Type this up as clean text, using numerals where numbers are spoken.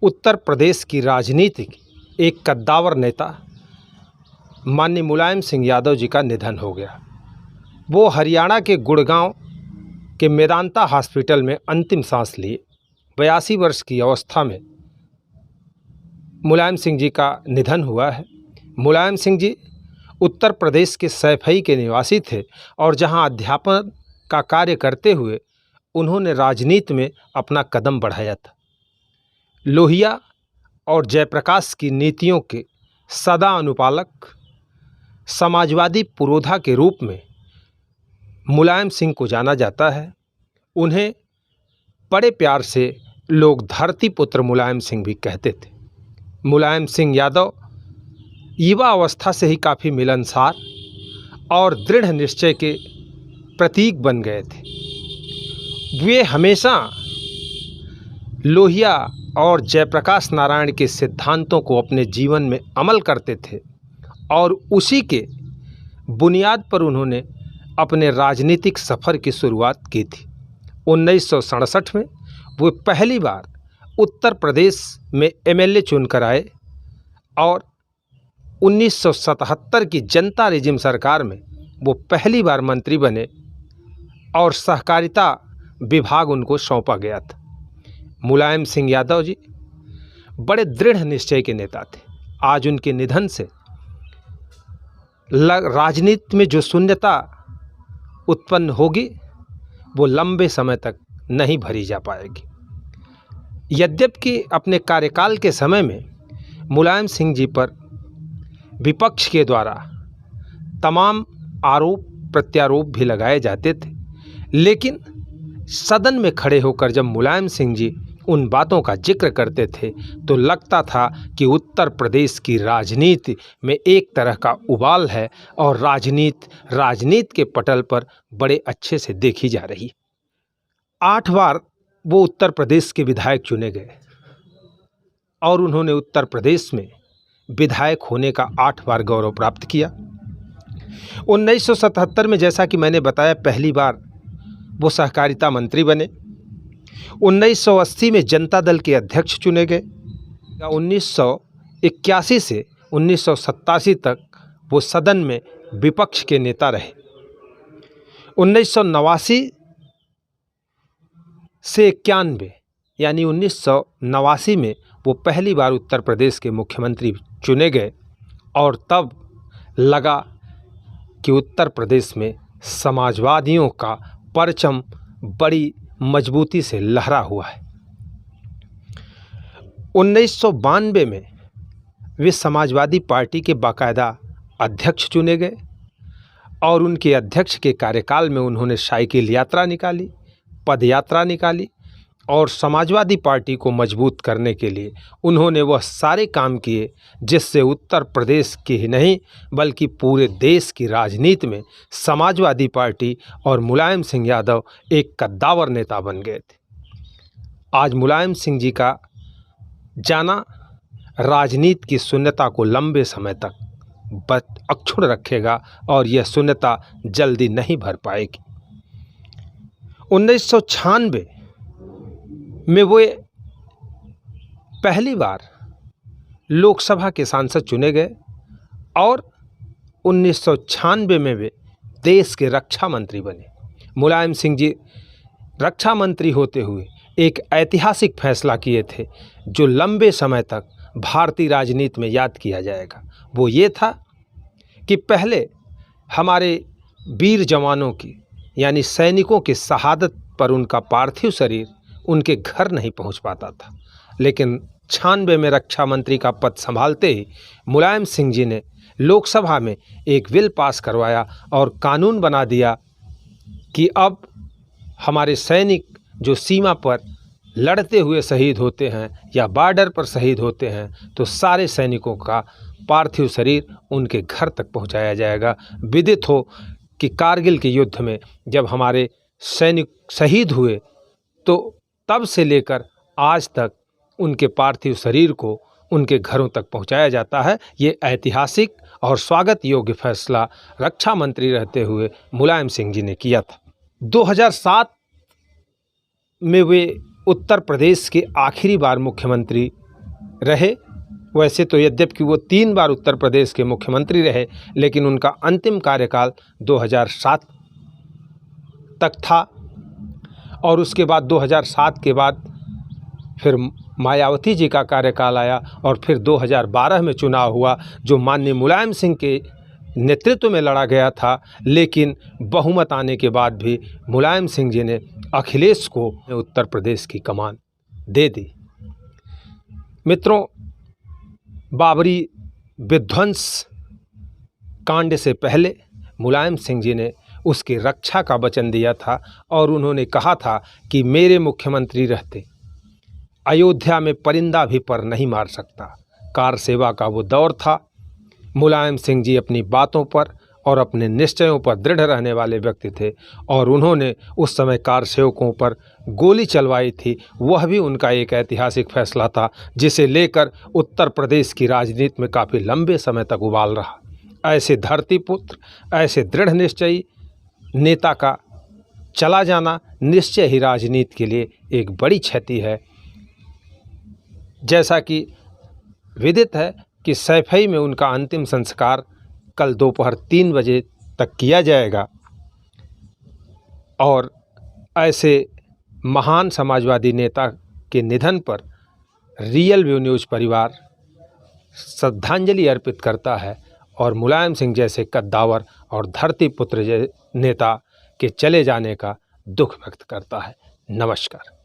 उत्तर प्रदेश की राजनीति की एक कद्दावर नेता माननीय मुलायम सिंह यादव जी का निधन हो गया। वो हरियाणा के गुड़गांव के मेदांता हॉस्पिटल में अंतिम सांस लिए 82 वर्ष की अवस्था में मुलायम सिंह जी का निधन हुआ है। मुलायम सिंह जी उत्तर प्रदेश के सैफई के निवासी थे और जहां अध्यापन का कार्य करते हुए उन्होंने राजनीति में अपना कदम बढ़ाया था। लोहिया और जयप्रकाश की नीतियों के सदा अनुपालक समाजवादी पुरोधा के रूप में मुलायम सिंह को जाना जाता है। उन्हें बड़े प्यार से लोग धरती पुत्र मुलायम सिंह भी कहते थे। मुलायम सिंह यादव युवा अवस्था से ही काफ़ी मिलनसार और दृढ़ निश्चय के प्रतीक बन गए थे। वे हमेशा लोहिया और जयप्रकाश नारायण के सिद्धांतों को अपने जीवन में अमल करते थे और उसी के बुनियाद पर उन्होंने अपने राजनीतिक सफ़र की शुरुआत की थी। 1967 में वो पहली बार उत्तर प्रदेश में एमएलए चुनकर आए और 1977 की जनता रेजिम सरकार में वो पहली बार मंत्री बने और सहकारिता विभाग उनको सौंपा गया था। मुलायम सिंह यादव जी बड़े दृढ़ निश्चय के नेता थे। आज उनके निधन से राजनीति में जो शून्यता उत्पन्न होगी वो लंबे समय तक नहीं भरी जा पाएगी। यद्यपि अपने कार्यकाल के समय में मुलायम सिंह जी पर विपक्ष के द्वारा तमाम आरोप प्रत्यारोप भी लगाए जाते थे, लेकिन सदन में खड़े होकर जब मुलायम सिंह जी उन बातों का जिक्र करते थे तो लगता था कि उत्तर प्रदेश की राजनीति में एक तरह का उबाल है और राजनीति के पटल पर बड़े अच्छे से देखी जा रही। 8 बार वो उत्तर प्रदेश के विधायक चुने गए और उन्होंने उत्तर प्रदेश में विधायक होने का 8 बार गौरव प्राप्त किया। 1977 में जैसा कि मैंने बताया पहली बार वो सहकारिता मंत्री बने। 1980 में जनता दल के अध्यक्ष चुने गए। 1981 से 1987 तक वो सदन में विपक्ष के नेता रहे। 1989 से 91 यानी 1989 में वो पहली बार उत्तर प्रदेश के मुख्यमंत्री चुने गए और तब लगा कि उत्तर प्रदेश में समाजवादियों का परचम बड़ी मजबूती से लहरा हुआ है। 1992 में वे समाजवादी पार्टी के बाकायदा अध्यक्ष चुने गए और उनके अध्यक्ष के कार्यकाल में उन्होंने साइकिल यात्रा निकाली, पद यात्रा निकाली और समाजवादी पार्टी को मजबूत करने के लिए उन्होंने वह सारे काम किए जिससे उत्तर प्रदेश की ही नहीं बल्कि पूरे देश की राजनीति में समाजवादी पार्टी और मुलायम सिंह यादव एक कद्दावर नेता बन गए थे। आज मुलायम सिंह जी का जाना राजनीति की शून्यता को लंबे समय तक अक्षुण्ण रखेगा और यह शून्यता जल्दी नहीं भर पाएगी। 1996 में वो पहली बार लोकसभा के सांसद चुने गए और 1996 में वे देश के रक्षा मंत्री बने। मुलायम सिंह जी रक्षा मंत्री होते हुए एक ऐतिहासिक फैसला किए थे जो लंबे समय तक भारतीय राजनीति में याद किया जाएगा। वो ये था कि पहले हमारे वीर जवानों की यानी सैनिकों की शहादत पर उनका पार्थिव शरीर उनके घर नहीं पहुंच पाता था, लेकिन 96 में रक्षा मंत्री का पद संभालते ही मुलायम सिंह जी ने लोकसभा में एक बिल पास करवाया और कानून बना दिया कि अब हमारे सैनिक जो सीमा पर लड़ते हुए शहीद होते हैं या बॉर्डर पर शहीद होते हैं तो सारे सैनिकों का पार्थिव शरीर उनके घर तक पहुंचाया जाएगा। विदित हो कि कारगिल के युद्ध में जब हमारे सैनिक शहीद हुए तो तब से लेकर आज तक उनके पार्थिव शरीर को उनके घरों तक पहुंचाया जाता है। ये ऐतिहासिक और स्वागत योग्य फैसला रक्षा मंत्री रहते हुए मुलायम सिंह जी ने किया था। 2007 में वे उत्तर प्रदेश के आखिरी बार मुख्यमंत्री रहे। वैसे तो यद्यपि वो 3 बार उत्तर प्रदेश के मुख्यमंत्री रहे, लेकिन उनका अंतिम कार्यकाल 2007 तक था और उसके बाद 2007 के बाद फिर मायावती जी का कार्यकाल आया और फिर 2012 में चुनाव हुआ, जो माननीय मुलायम सिंह के नेतृत्व में लड़ा गया था, लेकिन बहुमत आने के बाद भी मुलायम सिंह जी ने अखिलेश को उत्तर प्रदेश की कमान दे दी। मित्रों, बाबरी विध्वंस कांड से पहले मुलायम सिंह जी ने उसकी रक्षा का वचन दिया था और उन्होंने कहा था कि मेरे मुख्यमंत्री रहते अयोध्या में परिंदा भी पर नहीं मार सकता। कार सेवा का वो दौर था। मुलायम सिंह जी अपनी बातों पर और अपने निश्चयों पर दृढ़ रहने वाले व्यक्ति थे और उन्होंने उस समय कार सेवकों पर गोली चलवाई थी। वह भी उनका एक ऐतिहासिक फैसला था, जिसे लेकर उत्तर प्रदेश की राजनीति में काफ़ी लंबे समय तक उबाल रहा। ऐसे धरतीपुत्र, ऐसे दृढ़ निश्चयी नेता का चला जाना निश्चय ही राजनीति के लिए एक बड़ी क्षति है। जैसा कि विदित है कि सैफई में उनका अंतिम संस्कार कल दोपहर 3 बजे तक किया जाएगा और ऐसे महान समाजवादी नेता के निधन पर रियल व्यू न्यूज़ परिवार श्रद्धांजलि अर्पित करता है और मुलायम सिंह जैसे कद्दावर और धरतीपुत्र नेता के चले जाने का दुख व्यक्त करता है। नमस्कार।